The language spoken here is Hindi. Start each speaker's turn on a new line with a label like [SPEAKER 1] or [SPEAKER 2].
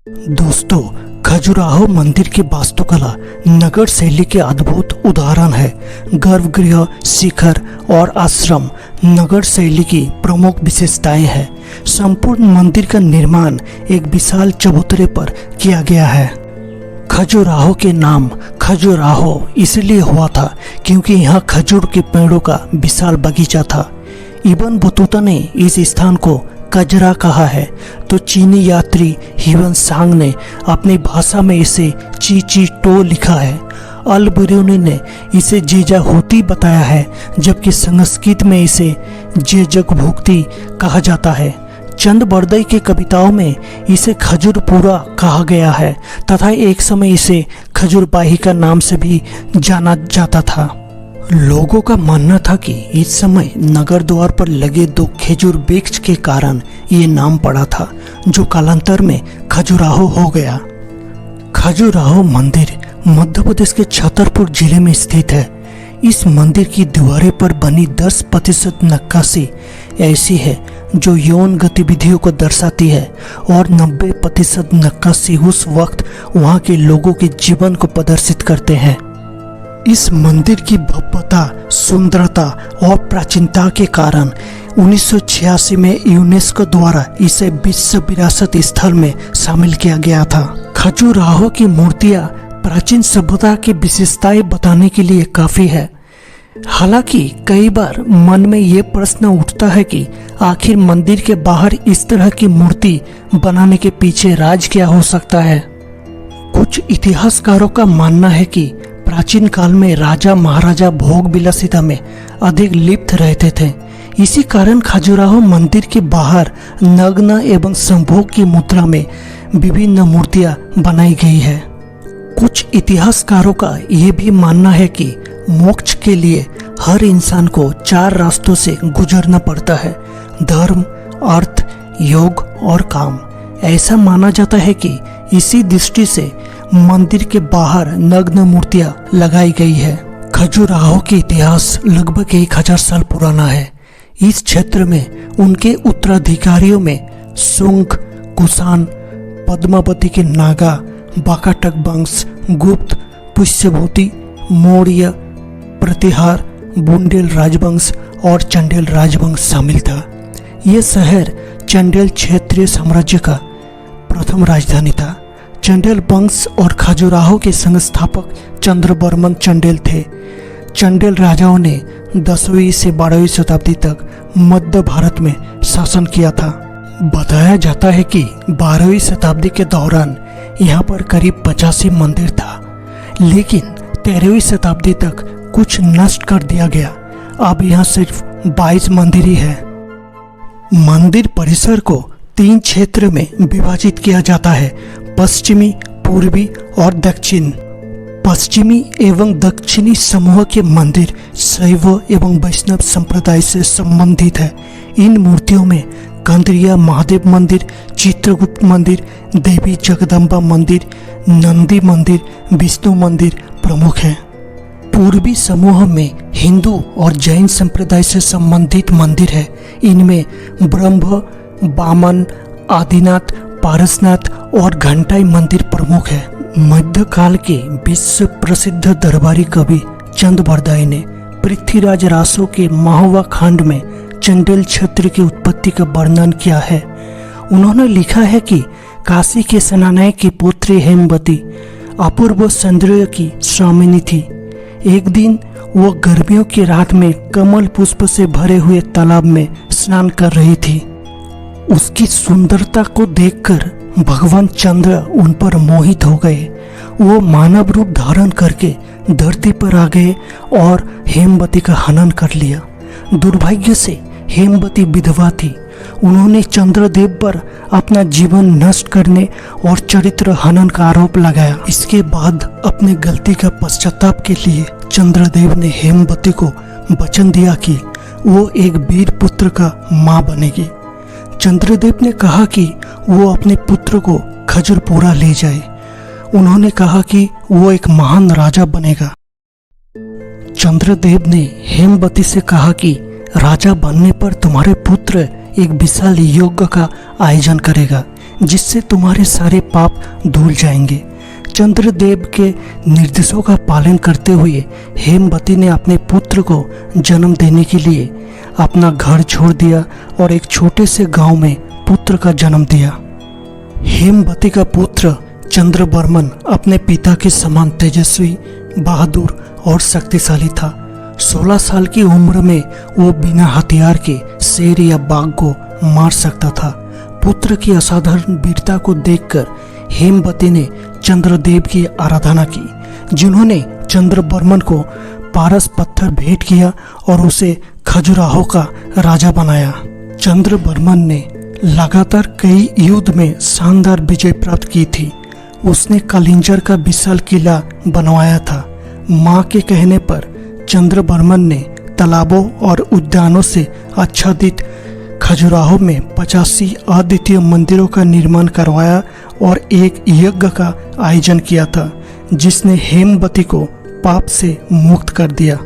[SPEAKER 1] दोस्तों, खजुराहो मंदिर की वास्तुकला नगर शैली के अद्भुत उदाहरण है। गर्भगृह, शिखर और आश्रम नगर शैली की प्रमुख विशेषताएं हैं। संपूर्ण मंदिर का निर्माण एक विशाल चबूतरे पर किया गया है। खजुराहो के नाम खजुराहो इसलिए हुआ था क्योंकि यहाँ खजूर के पेड़ों का विशाल बगीचा था। इब्न बतूता ने इस स्थान को कजरा कहा है, तो चीनी यात्री हिवन सांग ने अपनी भाषा में इसे ची ची टो लिखा है। अल बिरूनी ने इसे जेजा होती बताया है, जबकि संस्कृत में इसे जेजक भुक्ति कहा जाता है। चंद बरदई की कविताओं में इसे खजूरपुरा कहा गया है तथा एक समय इसे खजूरबाही का नाम से भी जाना जाता था। लोगों का मानना था कि इस समय नगर द्वार पर लगे दो खजूर वृक्ष के कारण ये नाम पड़ा था, जो कालांतर में खजुराहो हो गया। खजुराहो मंदिर मध्य प्रदेश के छतरपुर जिले में स्थित है। इस मंदिर की दीवारें पर बनी 10% नक्काशी ऐसी है जो यौन गतिविधियों को दर्शाती है और 90% नक्काशी उस वक्त वहाँ के लोगों के जीवन को प्रदर्शित करते हैं। इस मंदिर की भव्यता, सुंदरता और प्राचीनता के कारण 1986 में यूनेस्को द्वारा इसे विश्व विरासत स्थल में शामिल किया गया था। खजुराहो की मूर्तियां प्राचीन सभ्यता की विशेषताएं बताने के लिए काफी है। हालांकि कई बार मन में ये प्रश्न उठता है कि आखिर मंदिर के बाहर इस तरह की मूर्ति बनाने के पीछे राज क्या हो सकता है। कुछ इतिहासकारों का मानना है कि प्राचीन काल में राजा महाराजा भोग विलासिता में अधिक लिप्त रहते थे। इसी कारण खजुराहो मंदिर के बाहर नग्न एवं संभोग की मुद्रा में विभिन्न मूर्तियां बनाई गई है। कुछ इतिहासकारों का यह भी मानना है कि मोक्ष के लिए हर इंसान को 4 रास्तों से गुजरना पड़ता है: धर्म, अर्थ, योग और काम। ऐसा माना जाता है कि इसी दृष्टि से मंदिर के बाहर नग्न मूर्तियां लगाई गई है। खजुराहो के इतिहास लगभग 1000 साल पुराना है। इस क्षेत्र में उनके उत्तराधिकारियों में सुंग, कुषाण, पद्मावती के नागा, बाकाटक वंश, गुप्त, पुष्यभूति, मौर्य, प्रतिहार, बुंदेल राजवंश और चंदेल राजवंश शामिल था। यह शहर चंदेल क्षेत्रीय साम्राज्य का प्रथम राजधानी था। चंदेल वंश और खजुराहो के संस्थापक चंद्रवर्मन चंदेल थे। चंदेल राजाओं ने 10वीं से 12वीं शताब्दी तक मध्य भारत में शासन किया था। बताया जाता है कि 12वीं शताब्दी के दौरान यहाँ पर करीब 85 मंदिर था, लेकिन 13वीं शताब्दी तक कुछ नष्ट कर दिया गया। अब यहाँ सिर्फ 22 मंदिर ही है। मंदिर परिसर को 3 क्षेत्र में विभाजित किया जाता है: पश्चिमी, पूर्वी और दक्षिण। पश्चिमी एवं दक्षिणी समूह के मंदिर शैव एवं वैष्णव संप्रदाय से संबंधित है। इन मूर्तियों में कंदरिया महादेव मंदिर, चित्रगुप्त मंदिर, देवी जगदम्बा मंदिर, नंदी मंदिर, विष्णु मंदिर प्रमुख हैं। पूर्वी समूह में हिंदू और जैन संप्रदाय से संबंधित मंदिर है। इनमें ब्रह्म, वामन, आदिनाथ, पारसनाथ और घंटाई मंदिर प्रमुख है। मध्यकाल के विश्व प्रसिद्ध दरबारी कवि चंद बरदाई ने पृथ्वीराज रासो के महुआ खंड में चंदेल क्षेत्र की उत्पत्ति का वर्णन किया है। उन्होंने लिखा है कि काशी के सेनानायक की पुत्री हेमवती अपूर्व सौंदर्य की स्वामिनी थी। एक दिन वो गर्मियों की रात में कमल पुष्प से भरे हुए तालाब में स्नान कर रही थी। उसकी सुंदरता को देखकर भगवान चंद्र उन पर मोहित हो गए। वो मानव रूप धारण करके धरती पर आ गए और हेमवती का हनन कर लिया। दुर्भाग्य से हेमवती विधवा थी। उन्होंने चंद्रदेव पर अपना जीवन नष्ट करने और चरित्र हनन का आरोप लगाया। इसके बाद अपनी गलती का पश्चाताप के लिए चंद्रदेव ने हेमवती को वचन दिया कि वो एक वीर पुत्र का मां बनेगी। चंद्रदेव ने कहा कि वो अपने पुत्र को खजुरपुरा ले जाए। उन्होंने कहा कि वो एक महान राजा बनेगा। चंद्रदेव ने हेमवती से कहा कि राजा बनने पर तुम्हारे पुत्र एक विशाल यज्ञ का आयोजन करेगा, जिससे तुम्हारे सारे पाप धुल जाएंगे। चंद्रदेव के निर्देशों का पालन करते हुए हेमवती ने अपने पुत्र को जन्म देने के लिए अपना घर छोड़ दिया और एक छोटे से गांव में पुत्र का जन्म दिया। हेमवती का पुत्र चंद्रवर्मन अपने पिता के समान तेजस्वी, बहादुर और शक्तिशाली था। 16 साल की उम्र में वो बिना हथियार के शेर या बाघ को मार सकता था। पुत्र की असाधारण वीरता को देखकर हेमवती ने चंद्रदेव की आराधना की, जिन्होंने चंद्रवर्मन को पारस पत्थर भेंट किया और उसे खजुराहो का राजा बनाया। चंद्रवर्मन ने लगातार कई युद्ध में शानदार विजय प्राप्त की थी। उसने कलिंजर का विशाल किला बनवाया था। मां के कहने पर चंद्रवर्मन ने तालाबों और उद्यानों से आच्छादित खजुराहो में 85 अद्वितीय मंदिरों का निर्माण करवाया और एक यज्ञ का आयोजन किया था, जिसने हेमवती को पाप से मुक्त कर दिया।